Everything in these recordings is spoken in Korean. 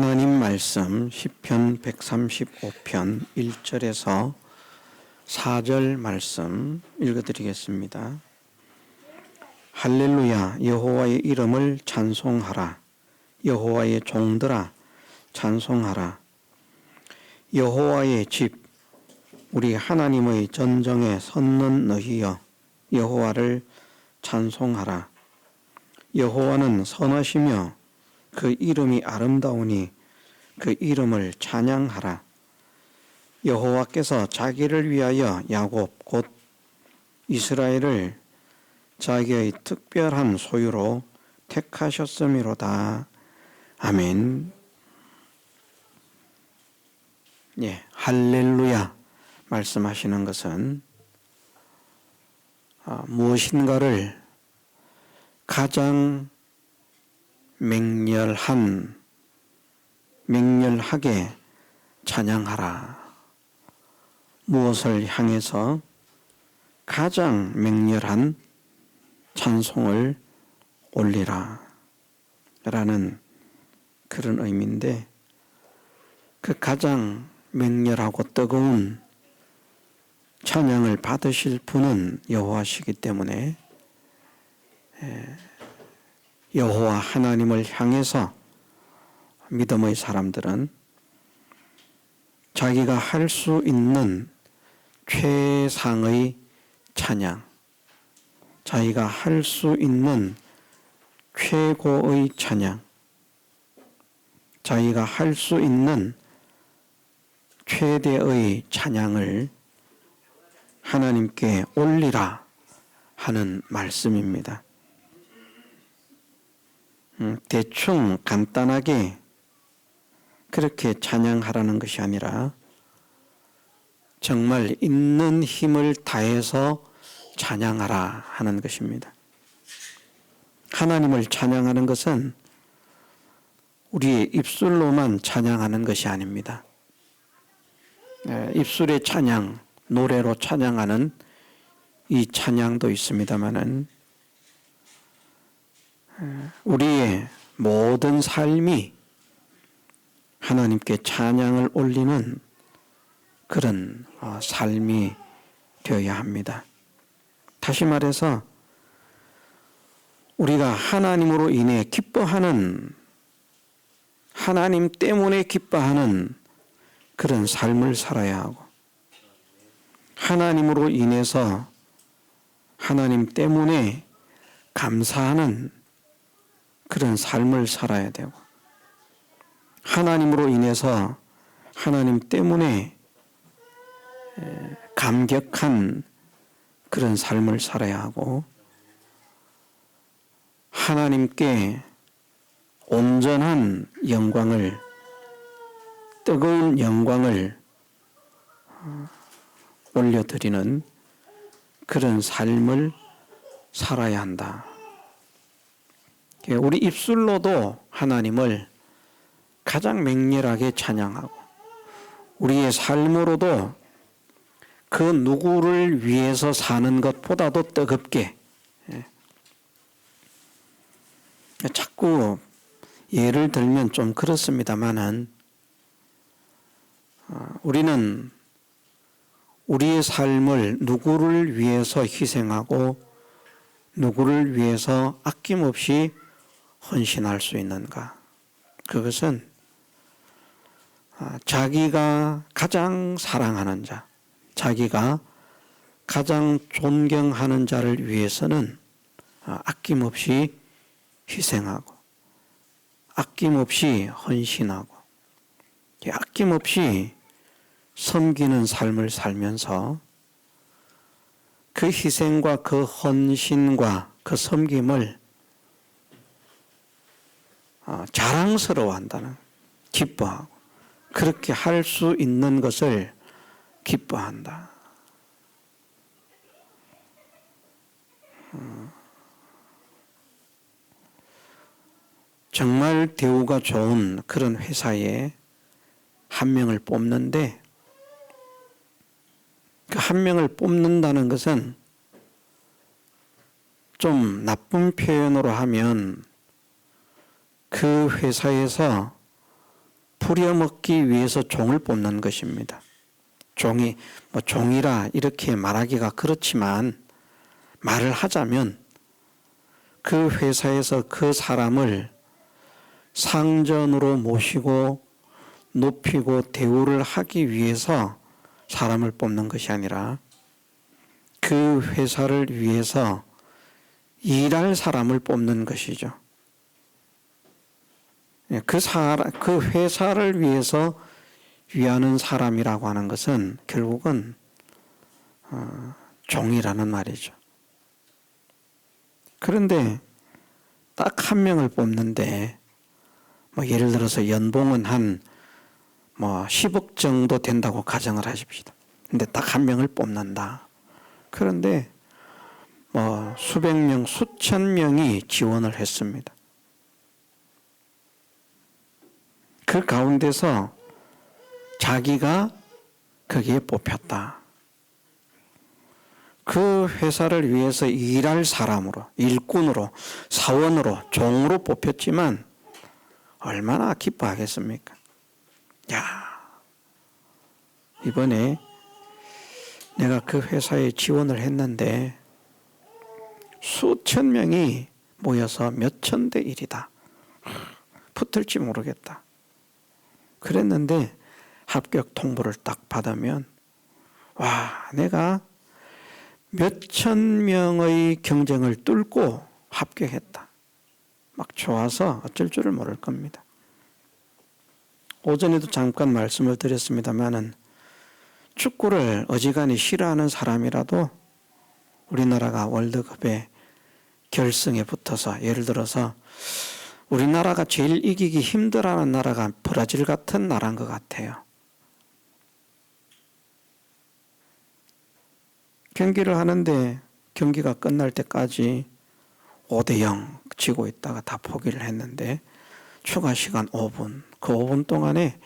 하나님 말씀 시편 135편 1절에서 4절 말씀 읽어드리겠습니다. 할렐루야, 여호와의 이름을 찬송하라. 여호와의 종들아 찬송하라. 여호와의 집, 우리 하나님의 전정에 섰는 너희여, 여호와를 찬송하라. 여호와는 선하시며 그 이름이 아름다우니 그 이름을 찬양하라. 여호와께서 자기를 위하여 야곱 곧 이스라엘을 자기의 특별한 소유로 택하셨음이로다. 아멘. 할렐루야 말씀하시는 것은 무엇인가를 가장 맹렬하게 찬양하라. 무엇을 향해서 가장 맹렬한 찬송을 올리라 라는 그런 의미인데, 그 가장 맹렬하고 뜨거운 찬양을 받으실 분은 여호와시기 때문에 여호와 하나님을 향해서 믿음의 사람들은 자기가 할 수 있는 최상의 찬양, 자기가 할 수 있는 최고의 찬양, 자기가 할 수 있는 최대의 찬양을 하나님께 올리라 하는 말씀입니다. 대충 간단하게 그렇게 찬양하라는 것이 아니라 정말 있는 힘을 다해서 찬양하라 하는 것입니다. 하나님을 찬양하는 것은 우리의 입술로만 찬양하는 것이 아닙니다. 입술의 찬양, 노래로 찬양하는 이 찬양도 있습니다마는 우리의 모든 삶이 하나님께 찬양을 올리는 그런 삶이 되어야 합니다. 다시 말해서 우리가 하나님으로 인해 기뻐하는, 하나님 때문에 기뻐하는 그런 삶을 살아야 하고, 하나님으로 인해서 하나님 때문에 감사하는 그런 삶을 살아야 되고, 하나님으로 인해서 하나님 때문에 감격한 그런 삶을 살아야 하고, 하나님께 온전한 영광을, 뜨거운 영광을 올려드리는 그런 삶을 살아야 한다. 우리 입술로도 하나님을 가장 맹렬하게 찬양하고, 우리의 삶으로도 그 누구를 위해서 사는 것보다도 뜨겁게, 자꾸 예를 들면 좀 그렇습니다만은, 우리는 우리의 삶을 누구를 위해서 희생하고 누구를 위해서 아낌없이 헌신할 수 있는가? 그것은 자기가 가장 사랑하는 자, 자기가 가장 존경하는 자를 위해서는 아낌없이 희생하고, 아낌없이 헌신하고, 아낌없이 섬기는 삶을 살면서 그 희생과 그 헌신과 그 섬김을 자랑스러워한다는, 기뻐하고, 그렇게 할 수 있는 것을 기뻐한다. 정말 대우가 좋은 그런 회사에 한 명을 뽑는데, 그 한 명을 뽑는다는 것은 좀 나쁜 표현으로 하면 그 회사에서 부려먹기 위해서 종을 뽑는 것입니다. 종이 종이라 이렇게 말하기가 그렇지만 말을 하자면 그 회사에서 그 사람을 상전으로 모시고 높이고 대우를 하기 위해서 사람을 뽑는 것이 아니라 그 회사를 위해서 일할 사람을 뽑는 것이죠. 그 회사를 위해서 위하는 사람이라고 하는 것은 결국은 종이라는 말이죠. 그런데 딱 한 명을 뽑는데 예를 들어서 연봉은 한 10억 정도 된다고 가정을 하십시다. 근데 딱 한 명을 뽑는다. 그런데 수백 명, 수천 명이 지원을 했습니다. 그 가운데서 자기가 거기에 뽑혔다. 그 회사를 위해서 일할 사람으로, 일꾼으로, 사원으로, 종으로 뽑혔지만 얼마나 기뻐하겠습니까? 야, 이번에 내가 그 회사에 지원을 했는데 수천 명이 모여서 몇천 대 1이다. 붙을지 모르겠다. 그랬는데 합격 통보를 딱 받으면 와, 내가 몇천 명의 경쟁을 뚫고 합격했다. 막 좋아서 어쩔 줄을 모를 겁니다. 오전에도 잠깐 말씀을 드렸습니다마는 축구를 어지간히 싫어하는 사람이라도 우리나라가 월드컵에 결승에 붙어서 예를 들어서 우리나라가 제일 이기기 힘들어하는 나라가 브라질 같은 나라인 것 같아요. 경기를 하는데 경기가 끝날 때까지 5대0 지고 있다가 다 포기를 했는데 추가 시간 5분, 그 5분 동안에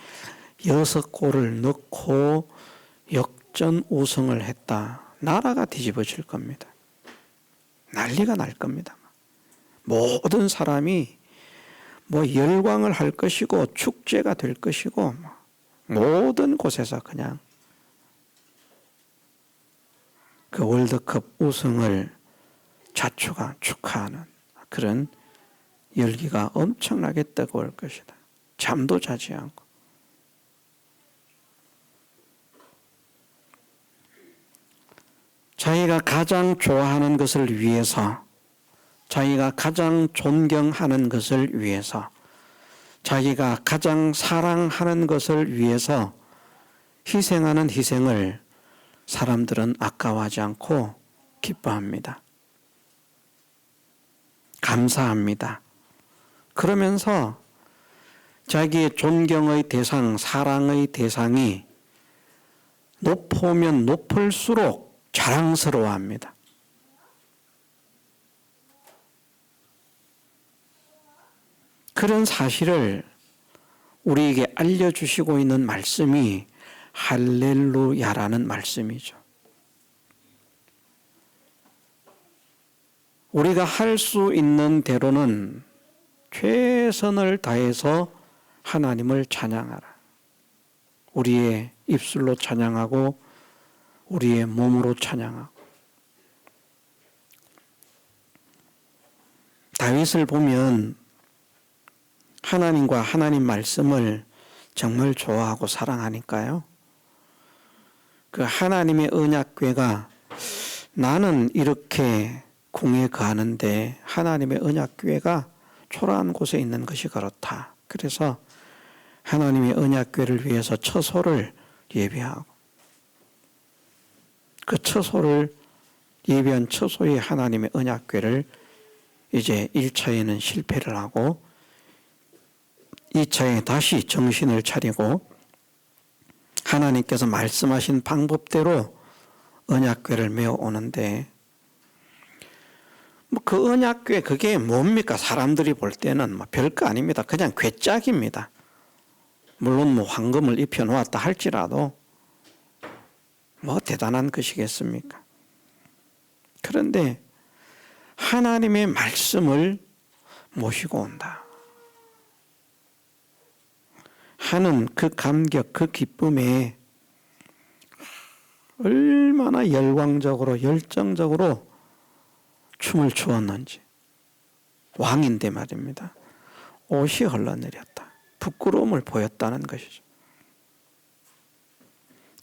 6골을 넣고 역전 우승을 했다. 나라가 뒤집어질 겁니다. 난리가 날 겁니다. 모든 사람이 열광을 할 것이고 축제가 될 것이고 모든 곳에서 그냥 그 월드컵 우승을 축하하는 그런 열기가 엄청나게 뜨거울 것이다. 잠도 자지 않고. 자기가 가장 좋아하는 것을 위해서, 자기가 가장 존경하는 것을 위해서, 자기가 가장 사랑하는 것을 위해서 희생하는 희생을 사람들은 아까워하지 않고 기뻐합니다. 감사합니다. 그러면서 자기의 존경의 대상, 사랑의 대상이 높으면 높을수록 자랑스러워합니다. 그런 사실을 우리에게 알려주시고 있는 말씀이 할렐루야라는 말씀이죠. 우리가 할 수 있는 대로는 최선을 다해서 하나님을 찬양하라. 우리의 입술로 찬양하고 우리의 몸으로 찬양하고. 다윗을 보면 하나님과 하나님 말씀을 정말 좋아하고 사랑하니까요. 그 하나님의 언약궤가 나는 이렇게 궁에 거하는데 하나님의 언약궤가 초라한 곳에 있는 것이 그렇다. 그래서 하나님의 언약궤를 위해서 처소를 예비하고 그 처소를 예비한 처소에 하나님의 언약궤를 이제 1차에는 실패를 하고 2차에 다시 정신을 차리고 하나님께서 말씀하신 방법대로 언약궤를 메어 오는데 그 언약궤 그게 뭡니까? 사람들이 볼 때는 별거 아닙니다. 그냥 궤짝입니다. 물론 황금을 입혀 놓았다 할지라도 대단한 것이겠습니까? 그런데 하나님의 말씀을 모시고 온다. 하는 그 감격, 그 기쁨에 얼마나 열광적으로 열정적으로 춤을 추었는지. 왕인데 말입니다. 옷이 흘러내렸다. 부끄러움을 보였다는 것이죠.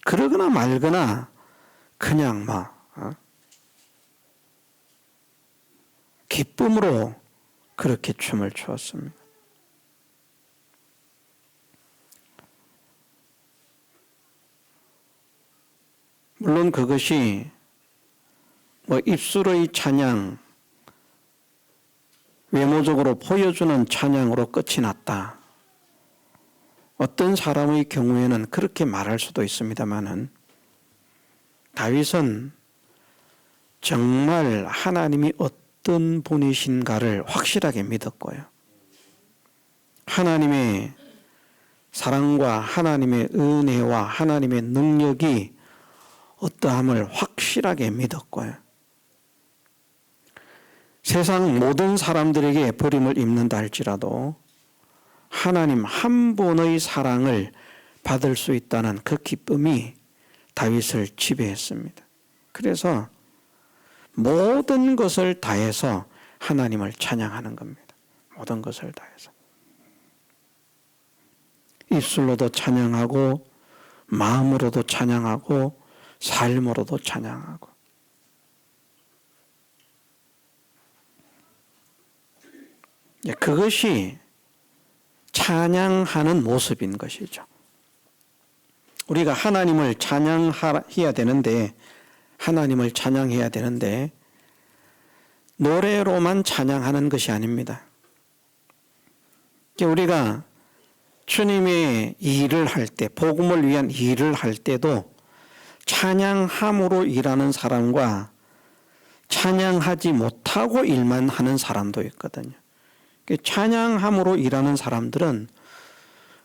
그러거나 말거나 그냥 기쁨으로 그렇게 춤을 추었습니다. 물론 그것이 입술의 찬양, 외모적으로 보여주는 찬양으로 끝이 났다. 어떤 사람의 경우에는 그렇게 말할 수도 있습니다만은 다윗은 정말 하나님이 어떤 분이신가를 확실하게 믿었고요. 하나님의 사랑과 하나님의 은혜와 하나님의 능력이 어떠함을 확실하게 믿었고요. 세상 모든 사람들에게 버림을 입는다 할지라도 하나님 한 분의 사랑을 받을 수 있다는 그 기쁨이 다윗을 지배했습니다. 그래서 모든 것을 다해서 하나님을 찬양하는 겁니다. 모든 것을 다해서. 입술로도 찬양하고 마음으로도 찬양하고 삶으로도 찬양하고. 그것이 찬양하는 모습인 것이죠. 우리가 하나님을 찬양해야 되는데 노래로만 찬양하는 것이 아닙니다. 우리가 주님의 일을 할 때, 복음을 위한 일을 할 때도 찬양함으로 일하는 사람과 찬양하지 못하고 일만 하는 사람도 있거든요. 찬양함으로 일하는 사람들은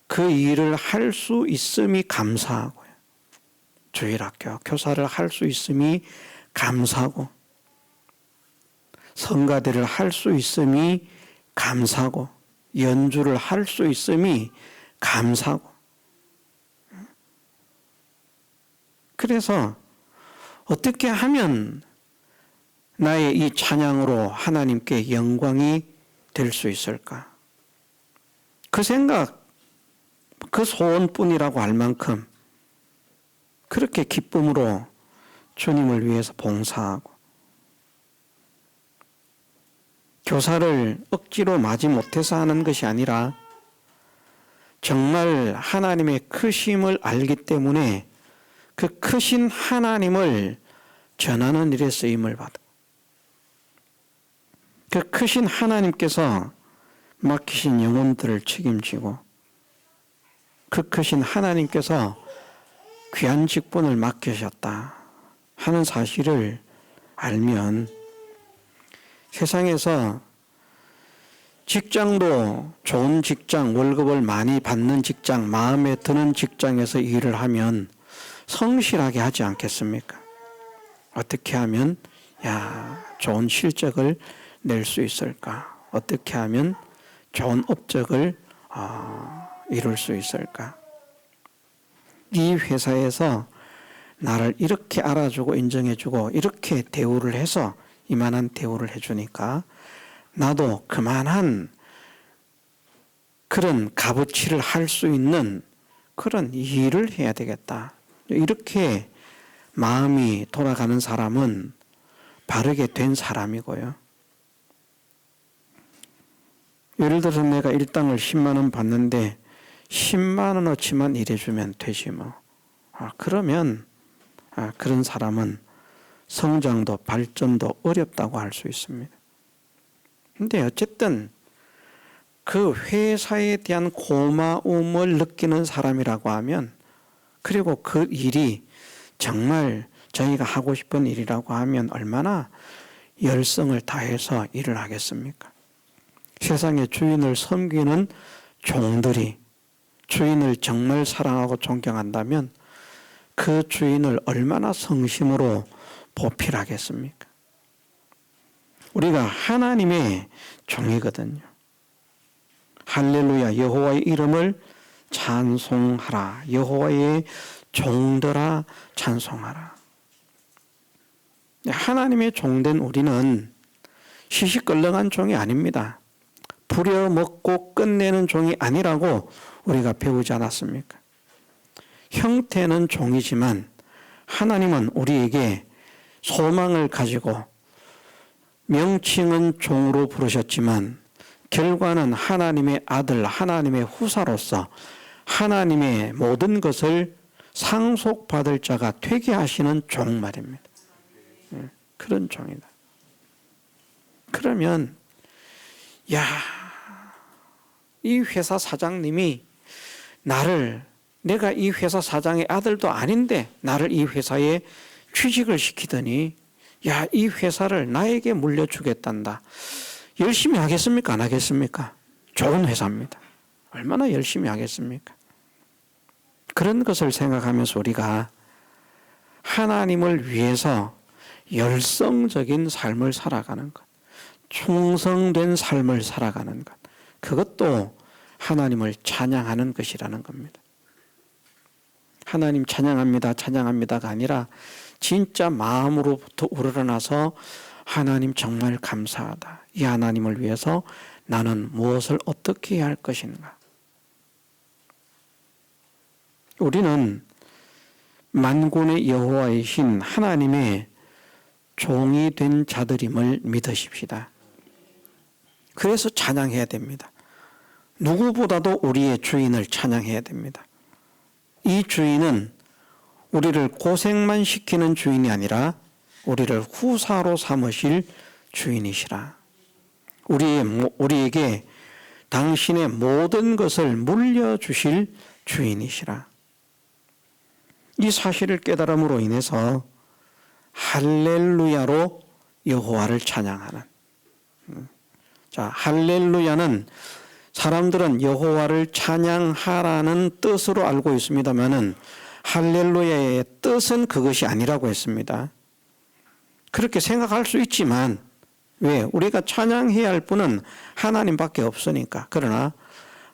그 일을 할 수 있음이 감사하고요. 주일학교 교사를 할 수 있음이 감사하고, 성가대를 할 수 있음이 감사하고, 연주를 할 수 있음이 감사하고. 그래서 어떻게 하면 나의 이 찬양으로 하나님께 영광이 될 수 있을까? 그 생각, 그 소원뿐이라고 할 만큼 그렇게 기쁨으로 주님을 위해서 봉사하고, 교사를 억지로 마지 못해서 하는 것이 아니라 정말 하나님의 크심을 알기 때문에 그 크신 하나님을 전하는 일에 쓰임을 받아. 그 크신 하나님께서 맡기신 영혼들을 책임지고, 그 크신 하나님께서 귀한 직분을 맡기셨다 하는 사실을 알면 세상에서 직장도 좋은 직장, 월급을 많이 받는 직장, 마음에 드는 직장에서 일을 하면 성실하게 하지 않겠습니까? 어떻게 하면 좋은 실적을 낼 수 있을까? 어떻게 하면 좋은 업적을 이룰 수 있을까? 이 회사에서 나를 이렇게 알아주고 인정해주고 이렇게 대우를 해서 이만한 대우를 해주니까 나도 그만한 그런 값어치를 할 수 있는 그런 일을 해야 되겠다. 이렇게 마음이 돌아가는 사람은 바르게 된 사람이고요. 예를 들어서 내가 일당을 10만 원 받는데 10만 원어치만 일해주면 되지 뭐. 그러면 그런 사람은 성장도 발전도 어렵다고 할 수 있습니다. 근데 어쨌든 그 회사에 대한 고마움을 느끼는 사람이라고 하면, 그리고 그 일이 정말 저희가 하고 싶은 일이라고 하면 얼마나 열성을 다해서 일을 하겠습니까? 세상의 주인을 섬기는 종들이 주인을 정말 사랑하고 존경한다면 그 주인을 얼마나 성심으로 보필하겠습니까? 우리가 하나님의 종이거든요. 할렐루야, 여호와의 이름을 찬송하라. 여호와의 종들아 찬송하라. 하나님의 종된 우리는 시시껄렁한 종이 아닙니다. 부려먹고 끝내는 종이 아니라고 우리가 배우지 않았습니까? 형태는 종이지만 하나님은 우리에게 소망을 가지고 명칭은 종으로 부르셨지만 결과는 하나님의 아들, 하나님의 후사로서 하나님의 모든 것을 상속받을 자가 되게 하시는 종 말입니다. 그런 종이다. 그러면 이 회사 사장님이 내가 이 회사 사장의 아들도 아닌데 나를 이 회사에 취직을 시키더니 이 회사를 나에게 물려주겠단다. 열심히 하겠습니까? 안 하겠습니까? 좋은 회사입니다. 얼마나 열심히 하겠습니까? 그런 것을 생각하면서 우리가 하나님을 위해서 열성적인 삶을 살아가는 것, 충성된 삶을 살아가는 것, 그것도 하나님을 찬양하는 것이라는 겁니다. 하나님 찬양합니다, 찬양합니다가 아니라 진짜 마음으로부터 우러나서 하나님 정말 감사하다. 이 하나님을 위해서 나는 무엇을 어떻게 해야 할 것인가. 우리는 만군의 여호와이신 하나님의 종이 된 자들임을 믿으십시다. 그래서 찬양해야 됩니다. 누구보다도 우리의 주인을 찬양해야 됩니다. 이 주인은 우리를 고생만 시키는 주인이 아니라 우리를 후사로 삼으실 주인이시라. 우리에게 당신의 모든 것을 물려주실 주인이시라. 이 사실을 깨달음으로 인해서 할렐루야로 여호와를 찬양하는. 자, 할렐루야는 사람들은 여호와를 찬양하라는 뜻으로 알고 있습니다만은 할렐루야의 뜻은 그것이 아니라고 했습니다. 그렇게 생각할 수 있지만 왜? 우리가 찬양해야 할 분은 하나님밖에 없으니까. 그러나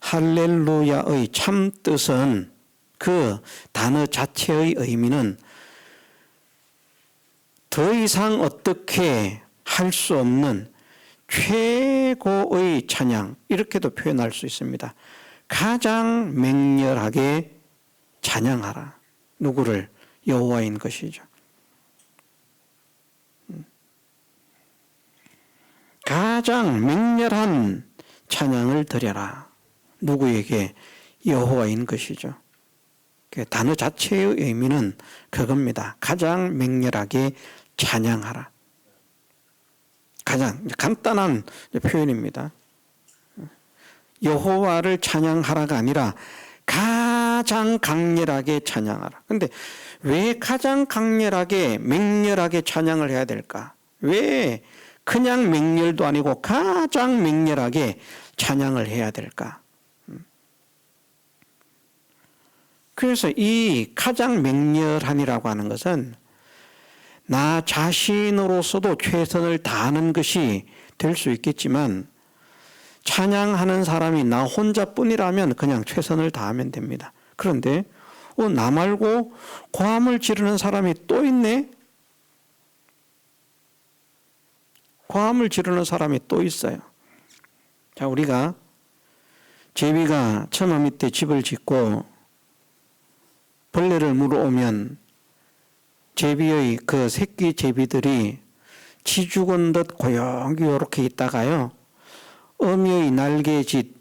할렐루야의 참 뜻은 그 단어 자체의 의미는 더 이상 어떻게 할 수 없는 최고의 찬양, 이렇게도 표현할 수 있습니다. 가장 맹렬하게 찬양하라. 누구를? 여호와인 것이죠. 가장 맹렬한 찬양을 드려라. 누구에게? 여호와인 것이죠. 그 단어 자체의 의미는 그겁니다. 가장 맹렬하게 찬양하라. 가장 간단한 표현입니다. 여호와를 찬양하라가 아니라 가장 강렬하게 찬양하라. 그런데 왜 가장 강렬하게 맹렬하게 찬양을 해야 될까? 왜 그냥 맹렬도 아니고 가장 맹렬하게 찬양을 해야 될까? 그래서 이 가장 맹렬한이라고 하는 것은 나 자신으로서도 최선을 다하는 것이 될 수 있겠지만 찬양하는 사람이 나 혼자뿐이라면 그냥 최선을 다하면 됩니다. 그런데 나 말고 고함을 지르는 사람이 또 있네? 고함을 지르는 사람이 또 있어요. 자, 우리가 제비가 처마 밑에 집을 짓고 벌레를 물어오면 제비의 그 새끼 제비들이 지 죽은 듯 고요히 이렇게 있다가요, 어미의 날개짓,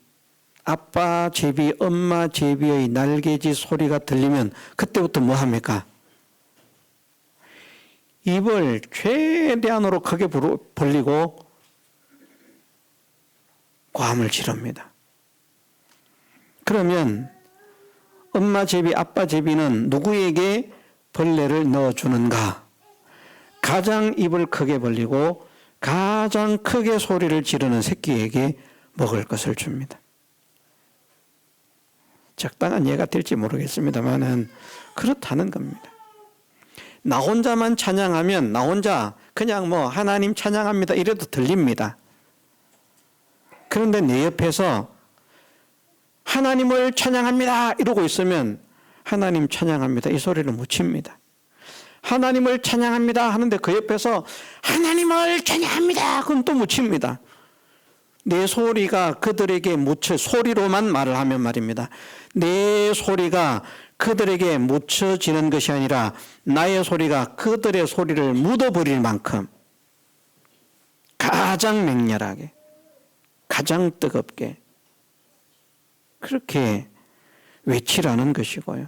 아빠 제비, 엄마 제비의 날개짓 소리가 들리면 그때부터 뭐 합니까? 입을 최대한으로 크게 벌리고 고함을 지릅니다. 그러면 엄마 제비, 아빠 제비는 누구에게 벌레를 넣어주는가? 가장 입을 크게 벌리고 가장 크게 소리를 지르는 새끼에게 먹을 것을 줍니다. 적당한 예가 될지 모르겠습니다만은 그렇다는 겁니다. 나 혼자만 찬양하면 나 혼자 그냥 하나님 찬양합니다 이래도 들립니다. 그런데 내 옆에서 하나님을 찬양합니다 이러고 있으면 하나님 찬양합니다 이 소리를 못 칩니다. 하나님을 찬양합니다 하는데 그 옆에서 하나님을 찬양합니다 그건 또 못 칩니다. 내 소리가 그들에게 묻혀 소리로만 말을 하면 말입니다. 내 소리가 그들에게 묻혀지는 것이 아니라 나의 소리가 그들의 소리를 묻어버릴 만큼 가장 맹렬하게 가장 뜨겁게 그렇게 외치라는 것이고요.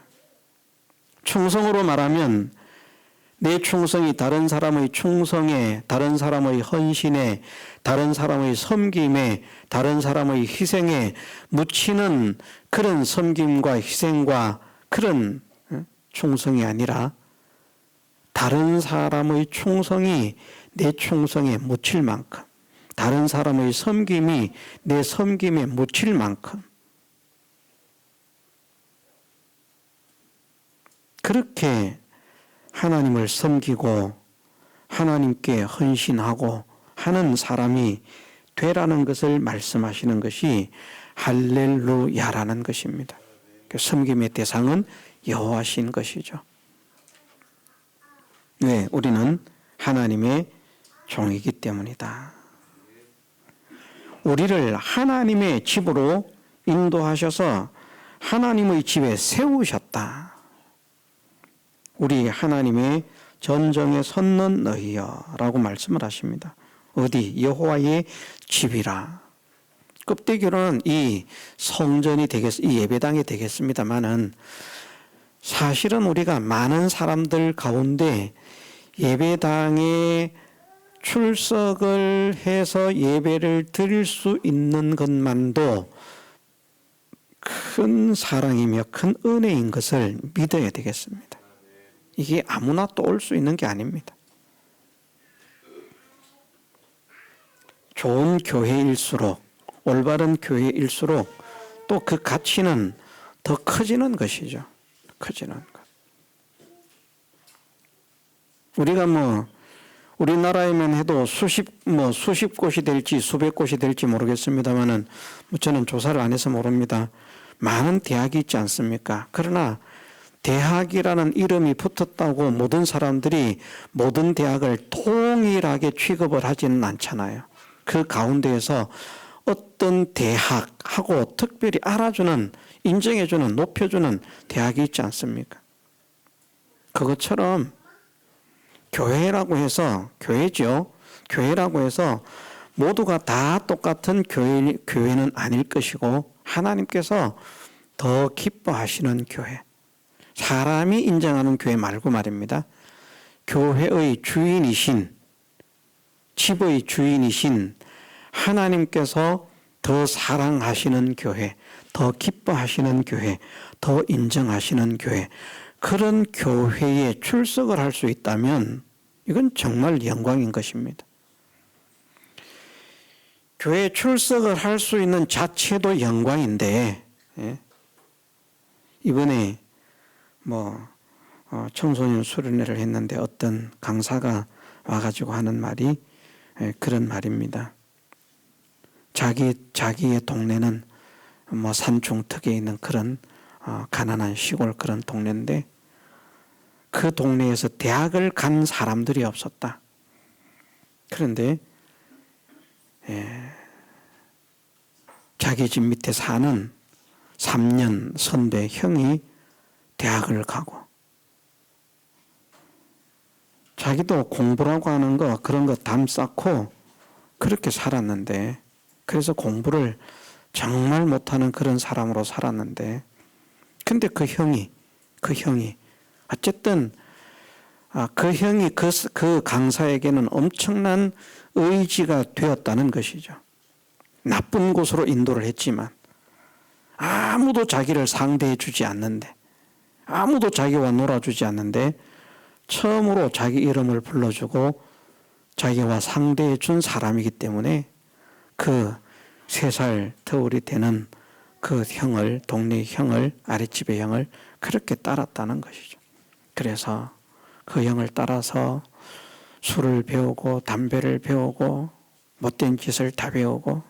충성으로 말하면 내 충성이 다른 사람의 충성에, 다른 사람의 헌신에, 다른 사람의 섬김에, 다른 사람의 희생에 묻히는 그런 섬김과 희생과 그런 충성이 아니라 다른 사람의 충성이 내 충성에 묻힐 만큼, 다른 사람의 섬김이 내 섬김에 묻힐 만큼 그렇게 하나님을 섬기고 하나님께 헌신하고 하는 사람이 되라는 것을 말씀하시는 것이 할렐루야라는 것입니다. 섬김의 대상은 여호와신 것이죠. 왜? 우리는 하나님의 종이기 때문이다. 우리를 하나님의 집으로 인도하셔서 하나님의 집에 세우셨다. 우리 하나님의 전정에 섰는 너희여 라고 말씀을 하십니다. 어디? 여호와의 집이라. 껍데기로는 이 성전이 이 예배당이 되겠습니다만은 사실은 우리가 많은 사람들 가운데 예배당에 출석을 해서 예배를 드릴 수 있는 것만도 큰 사랑이며 큰 은혜인 것을 믿어야 되겠습니다. 이게 아무나 또 올 수 있는 게 아닙니다. 좋은 교회일수록, 올바른 교회일수록 또 그 가치는 더 커지는 것이죠. 커지는 것. 우리가 우리나라에만 해도 수십 곳이 될지 수백 곳이 될지 모르겠습니다만은 저는 조사를 안 해서 모릅니다. 많은 대학이 있지 않습니까? 그러나 대학이라는 이름이 붙었다고 모든 사람들이 모든 대학을 동일하게 취급을 하지는 않잖아요. 그 가운데에서 어떤 대학하고 특별히 알아주는, 인정해주는, 높여주는 대학이 있지 않습니까? 그것처럼 교회라고 해서, 교회죠. 교회라고 해서 모두가 다 똑같은 교회는 아닐 것이고 하나님께서 더 기뻐하시는 교회, 사람이 인정하는 교회 말고 말입니다. 교회의 주인이신, 집의 주인이신 하나님께서 더 사랑하시는 교회, 더 기뻐하시는 교회, 더 인정하시는 교회, 그런 교회에 출석을 할 수 있다면 이건 정말 영광인 것입니다. 교회에 출석을 할 수 있는 자체도 영광인데, 이번에 청소년 수련회를 했는데 어떤 강사가 와가지고 하는 말이 그런 말입니다. 자기의 동네는 산중턱에 있는 그런 가난한 시골 그런 동네인데 그 동네에서 대학을 간 사람들이 없었다. 그런데 자기 집 밑에 사는 3년 선배 형이 대학을 가고 자기도 공부라고 하는 거 그런 거 담 쌓고 그렇게 살았는데, 그래서 공부를 정말 못하는 그런 사람으로 살았는데, 근데 그 형이 어쨌든 그 형이 그 강사에게는 엄청난 의지가 되었다는 것이죠. 나쁜 곳으로 인도를 했지만 아무도 자기를 상대해 주지 않는데, 아무도 자기와 놀아주지 않는데 처음으로 자기 이름을 불러주고 자기와 상대해 준 사람이기 때문에 그 3살 터울이 되는 그 형을, 동네 형을, 아랫집의 형을 그렇게 따랐다는 것이죠. 그래서 그 형을 따라서 술을 배우고 담배를 배우고 못된 짓을 다 배우고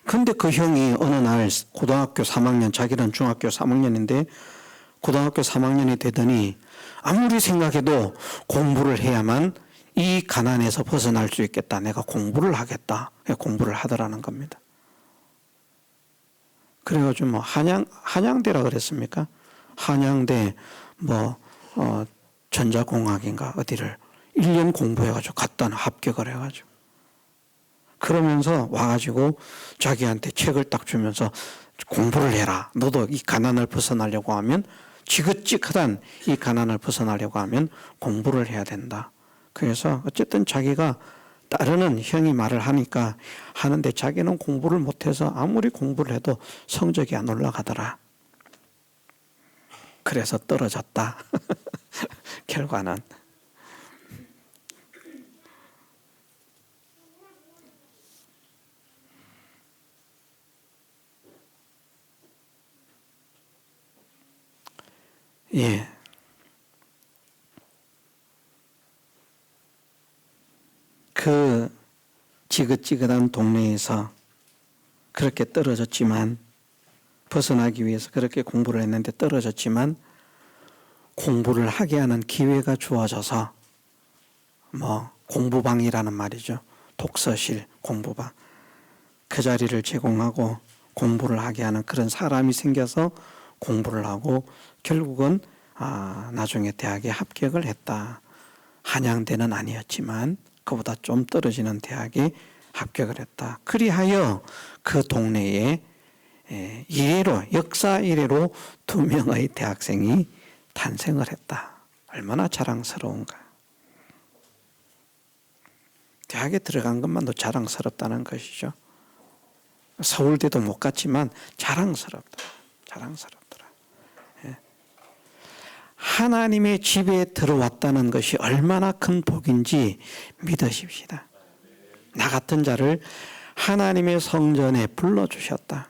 근데 그 형이 어느 날 고등학교 3학년, 자기는 중학교 3학년인데 고등학교 3학년이 되더니 아무리 생각해도 공부를 해야만 이 가난에서 벗어날 수 있겠다. 내가 공부를 하겠다. 공부를 하더라는 겁니다. 그래가지고 뭐 한양대라 그랬습니까? 한양대 전자공학인가 어디를 1년 공부해가지고 갔다 합격을 해가지고 그러면서 와가지고 자기한테 책을 딱 주면서 공부를 해라. 너도 이 가난을 벗어나려고 하면 지긋지긋한 이 가난을 벗어나려고 하면 공부를 해야 된다. 그래서 어쨌든 자기가 따르는 형이 말을 하니까 하는데 자기는 공부를 못해서 아무리 공부를 해도 성적이 안 올라가더라. 그래서 떨어졌다. 결과는. 예. 그 지긋지긋한 동네에서 그렇게 떨어졌지만 벗어나기 위해서 그렇게 공부를 했는데 떨어졌지만 공부를 하게 하는 기회가 주어져서 공부방이라는 말이죠. 독서실, 공부방. 그 자리를 제공하고 공부를 하게 하는 그런 사람이 생겨서 공부를 하고 결국은 나중에 대학에 합격을 했다. 한양대는 아니었지만 그보다 좀 떨어지는 대학에 합격을 했다. 그리하여 그 동네에 역사 이래로 2명의 대학생이 탄생을 했다. 얼마나 자랑스러운가. 대학에 들어간 것만도 자랑스럽다는 것이죠. 서울대도 못 갔지만 자랑스럽더라. 하나님의 집에 들어왔다는 것이 얼마나 큰 복인지 믿으십시다. 나 같은 자를 하나님의 성전에 불러주셨다.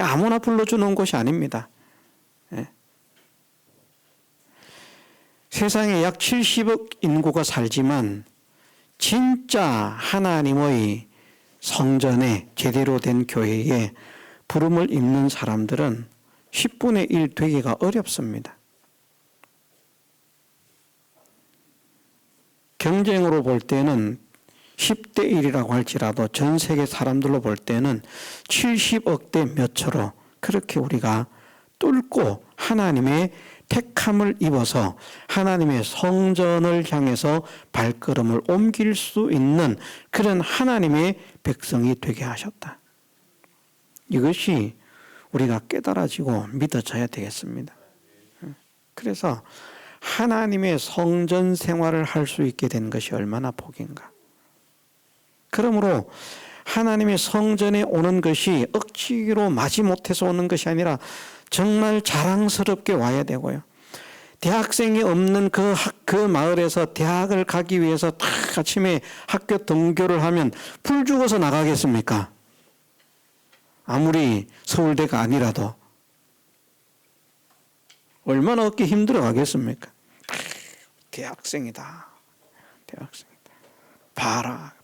아무나 불러주는 곳이 아닙니다. 세상에 약 70억 인구가 살지만 진짜 하나님의 성전에 제대로 된 교회에 부름을 입는 사람들은 10분의 1 되기가 어렵습니다. 경쟁으로 볼 때는 10대 1이라고 할지라도 전 세계 사람들로 볼 때는 70억 대 몇 초로 그렇게 우리가 뚫고 하나님의 택함을 입어서 하나님의 성전을 향해서 발걸음을 옮길 수 있는 그런 하나님의 백성이 되게 하셨다. 이것이 우리가 깨달아지고 믿어져야 되겠습니다. 그래서 하나님의 성전 생활을 할 수 있게 된 것이 얼마나 복인가. 그러므로 하나님의 성전에 오는 것이 억지로 마지못해서 오는 것이 아니라 정말 자랑스럽게 와야 되고요. 대학생이 없는 그 마을에서 대학을 가기 위해서 다 아침에 학교 등교를 하면 풀 죽어서 나가겠습니까? 아무리 서울대가 아니라도 얼마나 얻기 힘들어 가겠습니까? 대학생이다. 봐라.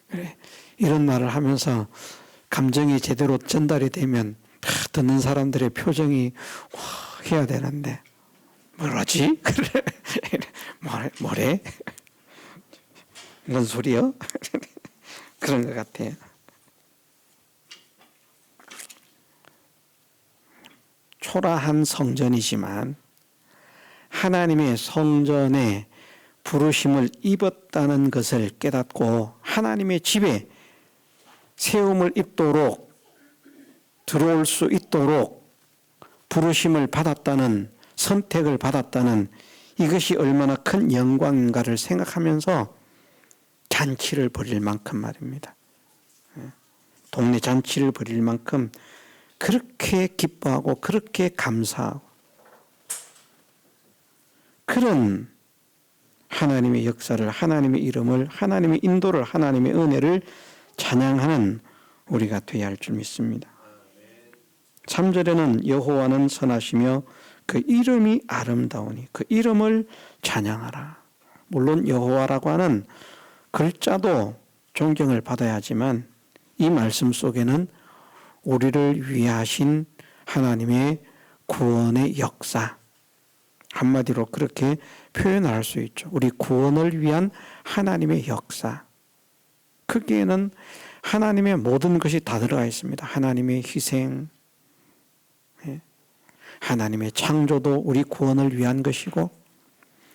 그래, 이런 말을 하면서 감정이 제대로 전달이 되면 듣는 사람들의 표정이 해야 되는데 뭐라지? 그래, 뭐래? 뭔 소리요? 그런 것 같아요. 초라한 성전이지만 하나님의 성전에 부르심을 입었다는 것을 깨닫고 하나님의 집에 세움을 입도록 들어올 수 있도록 부르심을 받았다는, 선택을 받았다는 이것이 얼마나 큰 영광인가를 생각하면서 잔치를 벌일 만큼 말입니다. 동네 잔치를 벌일 만큼 그렇게 기뻐하고 그렇게 감사하고 그런 하나님의 역사를, 하나님의 이름을, 하나님의 인도를, 하나님의 은혜를 찬양하는 우리가 되어야 할 줄 믿습니다. 3절에는 여호와는 선하시며 그 이름이 아름다우니 그 이름을 찬양하라. 물론 여호와라고 하는 글자도 존경을 받아야 하지만 이 말씀 속에는 우리를 위하신 하나님의 구원의 역사, 한마디로 그렇게 표현할 수 있죠. 우리 구원을 위한 하나님의 역사. 거기에는 하나님의 모든 것이 다 들어가 있습니다. 하나님의 희생, 하나님의 창조도 우리 구원을 위한 것이고,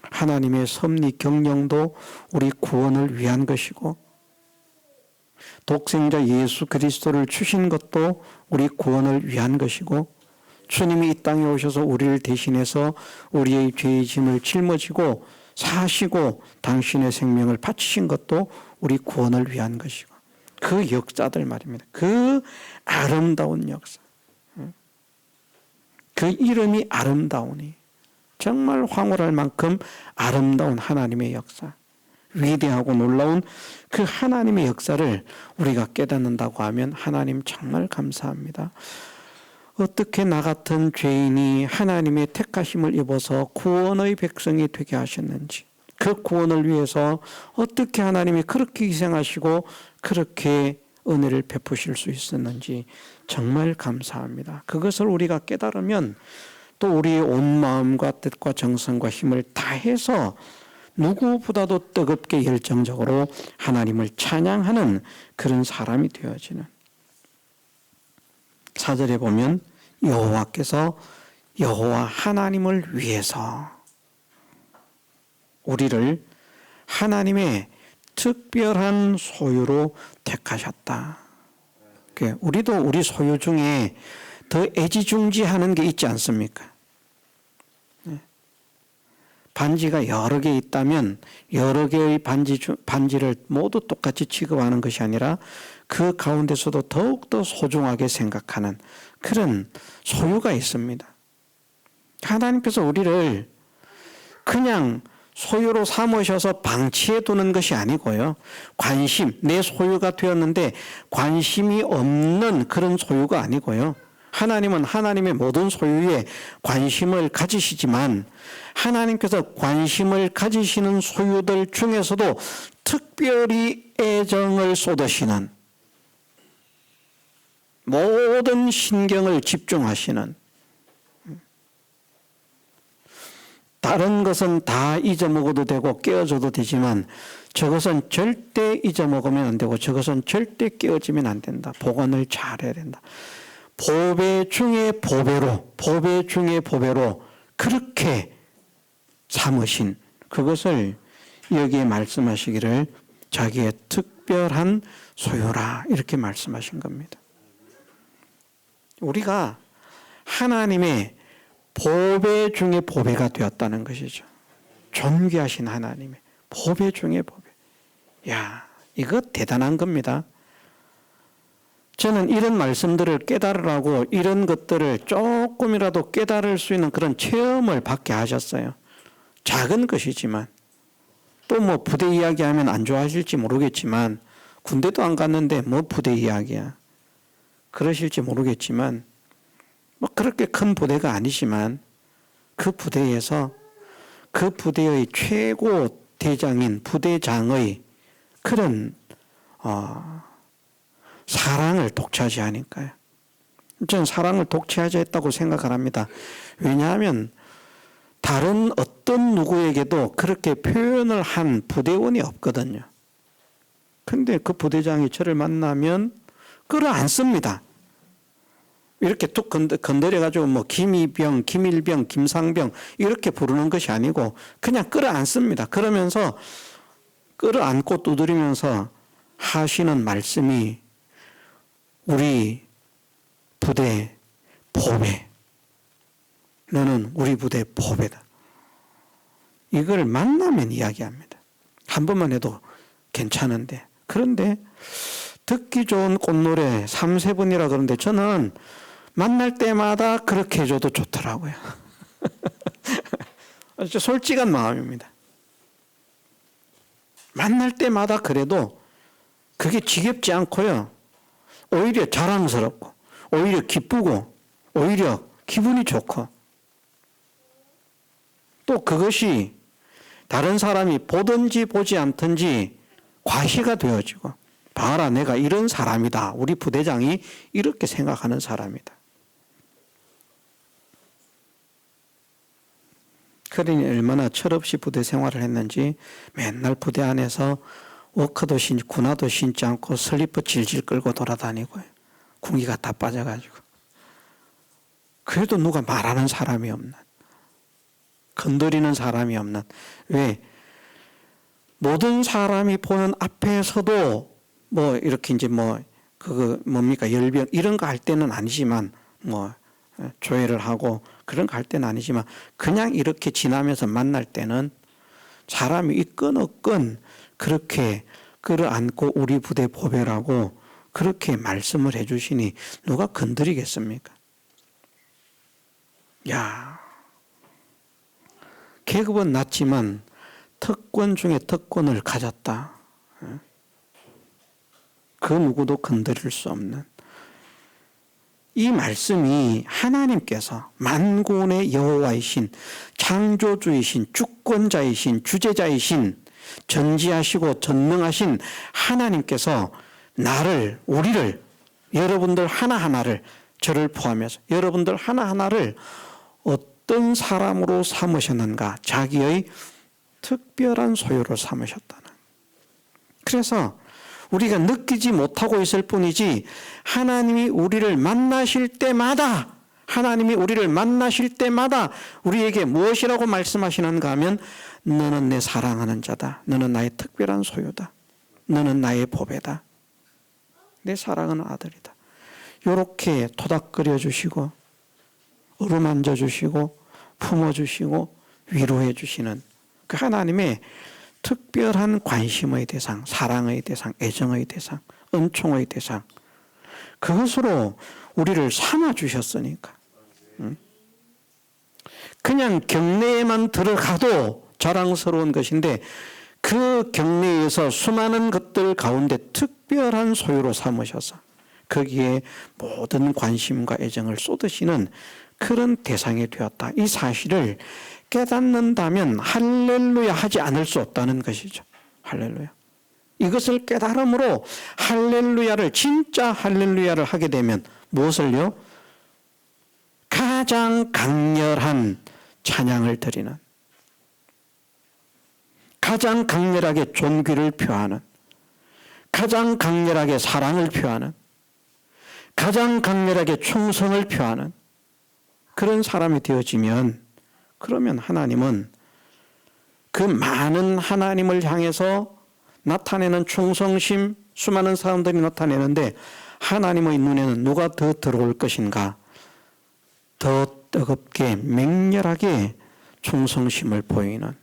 하나님의 섭리 경영도 우리 구원을 위한 것이고, 독생자 예수 그리스도를 주신 것도 우리 구원을 위한 것이고, 주님이 이 땅에 오셔서 우리를 대신해서 우리의 죄의 짐을 짊어지고 사시고 당신의 생명을 바치신 것도 우리 구원을 위한 것이고, 그 역사들 말입니다. 그 아름다운 역사. 그 이름이 아름다우니, 정말 황홀할 만큼 아름다운 하나님의 역사, 위대하고 놀라운 그 하나님의 역사를 우리가 깨닫는다고 하면 하나님 정말 감사합니다. 어떻게 나 같은 죄인이 하나님의 택하심을 입어서 구원의 백성이 되게 하셨는지, 그 구원을 위해서 어떻게 하나님이 그렇게 희생하시고 그렇게 은혜를 베푸실 수 있었는지 정말 감사합니다. 그것을 우리가 깨달으면 또 우리의 온 마음과 뜻과 정성과 힘을 다해서 누구보다도 뜨겁게 열정적으로 하나님을 찬양하는 그런 사람이 되어지는, 4절에 보면 여호와께서 여호와 하나님을 위해서 우리를 하나님의 특별한 소유로 택하셨다. 우리도 우리 소유 중에 더 애지중지하는 게 있지 않습니까? 반지가 여러 개 있다면 여러 개의 반지를 모두 똑같이 취급하는 것이 아니라 그 가운데서도 더욱더 소중하게 생각하는 그런 소유가 있습니다. 하나님께서 우리를 그냥 소유로 삼으셔서 방치해 두는 것이 아니고요. 관심, 내 소유가 되었는데 관심이 없는 그런 소유가 아니고요. 하나님은 하나님의 모든 소유에 관심을 가지시지만 하나님께서 관심을 가지시는 소유들 중에서도 특별히 애정을 쏟으시는, 모든 신경을 집중하시는, 다른 것은 다 잊어먹어도 되고 깨어져도 되지만 저것은 절대 잊어먹으면 안 되고 저것은 절대 깨어지면 안 된다. 보관을 잘해야 된다. 보배 중에 보배로, 보배 중에 보배로 그렇게 삼으신 그것을 여기에 말씀하시기를 자기의 특별한 소유라 이렇게 말씀하신 겁니다. 우리가 하나님의 보배 중에 보배가 되었다는 것이죠. 존귀하신 하나님의 보배 중에 보배. 야, 이거 대단한 겁니다. 저는 이런 말씀들을 깨달으라고 이런 것들을 조금이라도 깨달을 수 있는 그런 체험을 받게 하셨어요. 작은 것이지만, 또 뭐 부대 이야기하면 안 좋아하실지 모르겠지만, 군대도 안 갔는데 뭐 부대 이야기야. 그러실지 모르겠지만, 뭐 그렇게 큰 부대가 아니지만 그 부대에서 그 부대의 최고 대장인 부대장의 그런 사랑을 독차지하니까요. 저는 사랑을 독차지 했다고 생각을 합니다. 왜냐하면 다른 어떤 누구에게도 그렇게 표현을 한 부대원이 없거든요. 근데 그 부대장이 저를 만나면 끌어안습니다. 이렇게 툭 건드려가지고 뭐 김이병, 김일병, 김상병 이렇게 부르는 것이 아니고 그냥 끌어안습니다. 그러면서 끌어안고 두드리면서 하시는 말씀이 우리 부대 보배, 너는 우리 부대 보배다. 이걸 만나면 이야기합니다. 한 번만 해도 괜찮은데, 그런데 듣기 좋은 꽃노래 3-4번이라 그러는데 저는 만날 때마다 그렇게 해줘도 좋더라고요. 솔직한 마음입니다. 만날 때마다 그래도 그게 지겹지 않고요. 오히려 자랑스럽고, 오히려 기쁘고, 오히려 기분이 좋고, 또 그것이 다른 사람이 보든지 보지 않든지 과시가 되어지고, 봐라, 내가 이런 사람이다. 우리 부대장이 이렇게 생각하는 사람이다. 그러니 얼마나 철없이 부대 생활을 했는지 맨날 부대 안에서 워커도 군화도 신지 않고 슬리퍼 질질 끌고 돌아다니고요. 군기가 다 빠져가지고. 그래도 누가 말하는 사람이 없는, 건드리는 사람이 없는. 왜? 모든 사람이 보는 앞에서도 뭐 이렇게 이제 뭐 그거 뭡니까, 열병 이런 거 할 때는 아니지만, 뭐 조회를 하고 그런 거 할 때는 아니지만, 그냥 이렇게 지나면서 만날 때는 사람이 있건 없건 그렇게 끌어안고 우리 부대 보배라고 그렇게 말씀을 해주시니 누가 건드리겠습니까? 야, 계급은 낮지만 특권 중에 특권을 가졌다. 그 누구도 건드릴 수 없는 이 말씀이 하나님께서 만군의 여호와이신, 창조주이신, 주권자이신, 주재자이신, 전지하시고 전능하신 하나님께서 나를, 우리를, 여러분들 하나하나를, 저를 포함해서 여러분들 하나하나를 어떤 사람으로 삼으셨는가? 자기의 특별한 소유로 삼으셨다는. 그래서 우리가 느끼지 못하고 있을 뿐이지, 하나님이 우리를 만나실 때마다, 하나님이 우리를 만나실 때마다 우리에게 무엇이라고 말씀하시는가 하면, 너는 내 사랑하는 자다. 너는 나의 특별한 소유다. 너는 나의 보배다. 내 사랑하는 아들이다. 이렇게 토닥거려 주시고 어루만져 주시고 품어 주시고 위로해 주시는 그 하나님의 특별한 관심의 대상, 사랑의 대상, 애정의 대상, 은총의 대상, 그것으로 우리를 삼아 주셨으니까. 그냥 경내에만 들어가도 자랑스러운 것인데, 그 경내에서 수많은 것들 가운데 특별한 소유로 삼으셔서 거기에 모든 관심과 애정을 쏟으시는 그런 대상이 되었다. 이 사실을 깨닫는다면 할렐루야 하지 않을 수 없다는 것이죠. 할렐루야. 이것을 깨달음으로 할렐루야를, 진짜 할렐루야를 하게 되면 무엇을요? 가장 강렬한 찬양을 드리는, 가장 강렬하게 존귀를 표하는, 가장 강렬하게 사랑을 표하는, 가장 강렬하게 충성을 표하는 그런 사람이 되어지면, 그러면 하나님은 그 많은 하나님을 향해서 나타내는 충성심, 수많은 사람들이 나타내는데 하나님의 눈에는 누가 더 들어올 것인가? 더 뜨겁게 맹렬하게 충성심을 보이는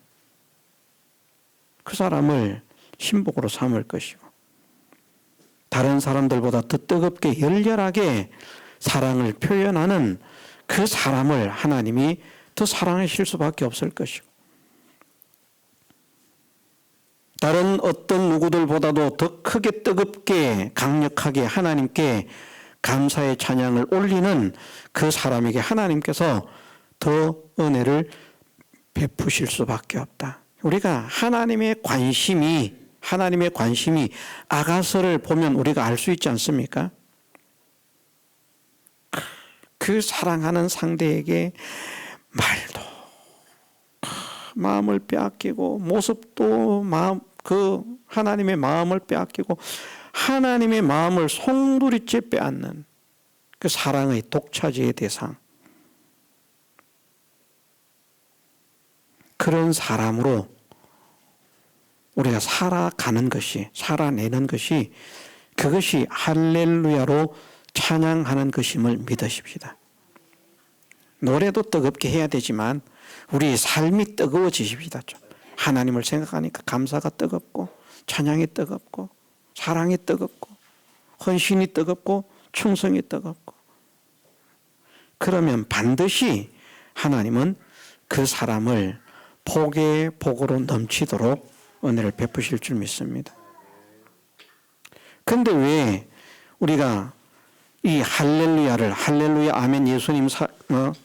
그 사람을 신복으로 삼을 것이고, 다른 사람들보다 더 뜨겁게 열렬하게 사랑을 표현하는 그 사람을 하나님이 더 사랑하실 수밖에 없을 것이고, 다른 어떤 누구들보다도 더 크게 뜨겁게 강력하게 하나님께 감사의 찬양을 올리는 그 사람에게 하나님께서 더 은혜를 베푸실 수밖에 없다. 우리가 하나님의 관심이 아가서를 보면 우리가 알 수 있지 않습니까? 그 사랑하는 상대에게 말도 마음을 빼앗기고, 모습도 그 하나님의 마음을 빼앗기고, 하나님의 마음을 송두리째 빼앗는 그 사랑의 독차지의 대상, 그런 사람으로 우리가 살아가는 것이, 살아내는 것이, 그것이 할렐루야로 찬양하는 것임을 믿으십시다. 노래도 뜨겁게 해야 되지만 우리 삶이 뜨거워지십시다. 좀. 하나님을 생각하니까 감사가 뜨겁고, 찬양이 뜨겁고, 사랑이 뜨겁고, 헌신이 뜨겁고, 충성이 뜨겁고, 그러면 반드시 하나님은 그 사람을 복의 복으로 넘치도록 은혜를 베푸실 줄 믿습니다. 그런데 왜 우리가 이 할렐루야를 할렐루야 아멘 예수님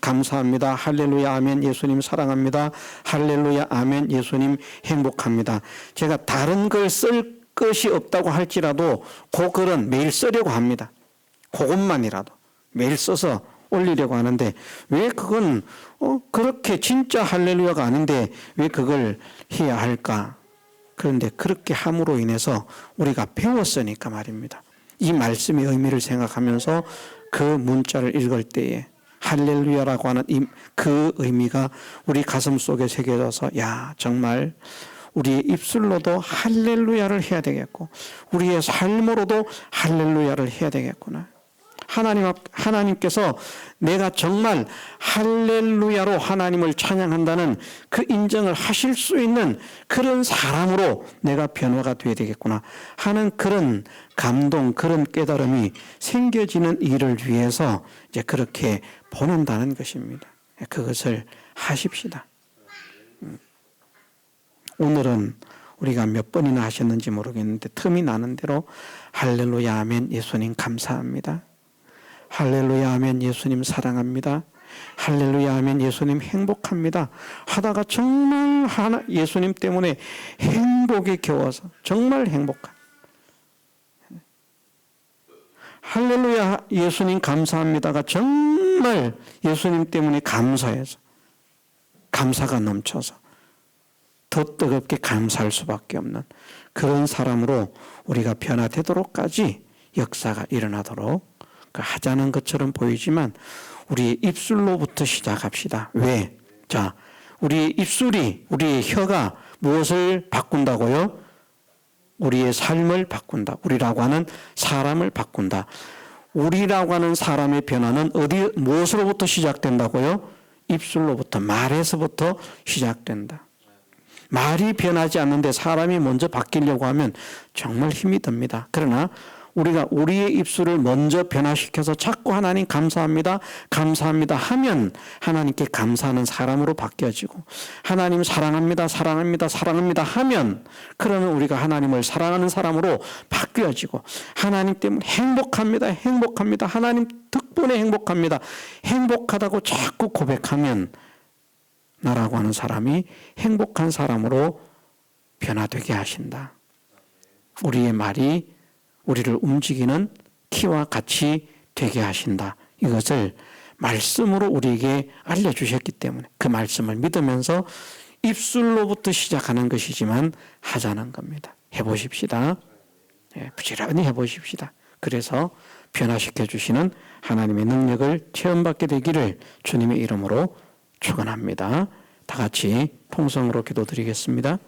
감사합니다. 할렐루야 아멘 예수님 사랑합니다. 할렐루야 아멘 예수님 행복합니다. 제가 다른 걸 쓸 것이 없다고 할지라도 그 글은 매일 쓰려고 합니다. 그것만이라도 매일 써서 올리려고 하는데 왜 그건 그렇게 진짜 할렐루야가 아닌데 왜 그걸 해야 할까? 그런데 그렇게 함으로 인해서 우리가 배웠으니까 말입니다. 이 말씀의 의미를 생각하면서 그 문자를 읽을 때에 할렐루야라고 하는 그 의미가 우리 가슴 속에 새겨져서 야 정말 우리의 입술로도 할렐루야를 해야 되겠고 우리의 삶으로도 할렐루야를 해야 되겠구나. 하나님께서 내가 정말 할렐루야로 하나님을 찬양한다는 그 인정을 하실 수 있는 그런 사람으로 내가 변화가 되어야 되겠구나 하는 그런 감동, 그런 깨달음이 생겨지는 일을 위해서 이제 그렇게 보낸다는 것입니다. 그것을 하십시다. 오늘은 우리가 몇 번이나 하셨는지 모르겠는데 틈이 나는 대로 할렐루야 아멘 예수님 감사합니다. 할렐루야 아멘 예수님 사랑합니다. 할렐루야 아멘 예수님 행복합니다. 하다가 정말 예수님 때문에 행복에 겨워서 정말 행복한 할렐루야 예수님 감사합니다가 정말 예수님 때문에 감사해서 감사가 넘쳐서 더 뜨겁게 감사할 수밖에 없는 그런 사람으로 우리가 변화되도록까지 역사가 일어나도록 하자는 것처럼 보이지만 우리의 입술로부터 시작합시다. 왜? 자, 우리의 입술이, 우리의 혀가 무엇을 바꾼다고요? 우리의 삶을 바꾼다. 우리라고 하는 사람을 바꾼다. 우리라고 하는 사람의 변화는 무엇으로부터 시작된다고요? 입술로부터, 말에서부터 시작된다. 말이 변하지 않는데 사람이 먼저 바뀌려고 하면 정말 힘이 듭니다. 그러나 우리가 우리의 입술을 먼저 변화시켜서 자꾸 하나님 감사합니다, 감사합니다 하면 하나님께 감사하는 사람으로 바뀌어지고 하나님 사랑합니다, 사랑합니다, 사랑합니다 하면 그러면 우리가 하나님을 사랑하는 사람으로 바뀌어지고 하나님 때문에 행복합니다, 행복합니다, 하나님 덕분에 행복합니다, 행복하다고 자꾸 고백하면 나라고 하는 사람이 행복한 사람으로 변화되게 하신다. 우리의 말이 우리를 움직이는 키와 같이 되게 하신다. 이것을 말씀으로 우리에게 알려주셨기 때문에 그 말씀을 믿으면서 입술로부터 시작하는 것이지만 하자는 겁니다. 해보십시다. 부지런히 해보십시다. 그래서 변화시켜 주시는 하나님의 능력을 체험받게 되기를 주님의 이름으로 축원합니다. 다 같이 통성으로 기도드리겠습니다.